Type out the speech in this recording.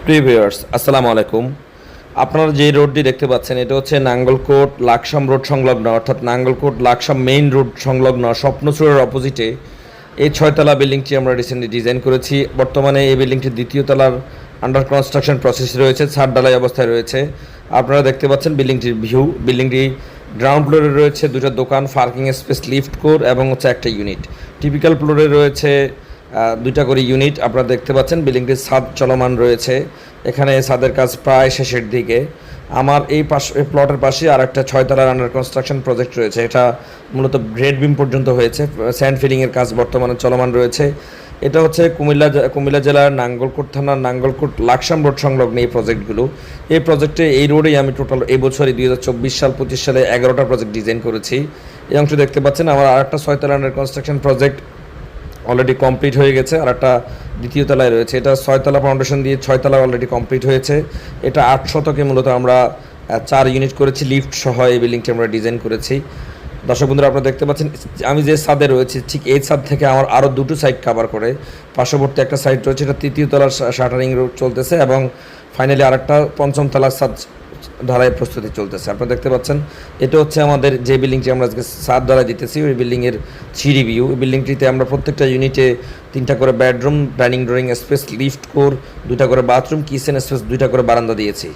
প্রিয় ভিউয়ার্স আসসালামু আলাইকুম। আপনারা যে রোডটি দেখতে পাচ্ছেন এটা হচ্ছে নাঙ্গলকোট লাকসাম রোড সংলগ্ন, অর্থাৎ নাঙ্গলকোট লাকসাম মেইন রোড সংলগ্ন স্বপ্নচূড়ার অপোজিটে এই 6 তলা বিল্ডিংটি আমরা রিসেন্টলি ডিজাইন করেছি। বর্তমানে এই বিল্ডিংটির 2য় তলার আন্ডার কনস্ট্রাকশন প্রসেস রয়েছে, ছাদ ঢালাই অবস্থায় রয়েছে। আপনারা দেখতে পাচ্ছেন বিল্ডিংটির ভিউ। বিল্ডিংটি গ্রাউন্ড ফ্লোরে রয়েছে 2টা দোকান, পার্কিং স্পেস, লিফট কোর এবং হচ্ছে একটা ইউনিট। টিপিক্যাল ফ্লোরে রয়েছে 2টা করে ইউনিট। আপনারা দেখতে পাচ্ছেন বিল্ডিংটির ছাদ চলমান রয়েছে। এখানে ছাদের কাজ প্রায় শেষের দিকে। আমার এই প্লটের পাশে আর একটা 6 তলার আন্ডার কনস্ট্রাকশন প্রজেক্ট রয়েছে। এটা মূলত গ্রেড বিম পর্যন্ত হয়েছে, স্যান্ড ফিলিংয়ের কাজ বর্তমানে চলমান রয়েছে। এটা হচ্ছে কুমিল্লা জেলার নাঙ্গলকোট থানার নাঙ্গলকোট লাকসাম রোড সংলগ্ন এই প্রজেক্টগুলো। এই প্রজেক্টে এই রোডেই আমি টোটাল এই বছরই 2024 সাল 25 সালে 11টা প্রজেক্ট ডিজাইন করেছি। এই অংশ দেখতে পাচ্ছেন। আমার আর একটা 6 তলার under construction project already complete হয়ে গেছে, আর একটা 2য় তলায় রয়েছে। এটা 6 তলা ফাউন্ডেশন দিয়ে 6 তলা অলরেডি কমপ্লিট হয়েছে। এটা 8 শতকে মূলত আমরা 4 ইউনিট করেছি, লিফট সহ এই বিল্ডিংটি আমরা ডিজাইন করেছি। দর্শক বন্ধুরা, আপনারা দেখতে পাচ্ছেন আমি যে ছাদে রয়েছি ঠিক এই ছাদ থেকে আমার আরও 2টো সাইড কাভার করে পার্শ্ববর্তী একটা সাইড রয়েছে, এটা 3য় তলার শাটারিং রোড চলতেছে এবং ফাইনালি আরেকটা 5ম তলার ছাদ ঢালাই প্রস্তুতি চলতেছে। আপনারা দেখতে পাচ্ছেন এটা হচ্ছে আমাদের যে বিল্ডিংটি আমরা আজকে ছাদ ঢালাই দিতেছি ওই বিল্ডিংয়ের 3D ভিউ। এই বিল্ডিংটিতে আমরা প্রত্যেকটা ইউনিটে 3টা করে bedroom, dining drawing space, lift core, 2টা করে বাথরুম, কিচেন স্পেস, 2টা করে বারান্দা দিয়েছি।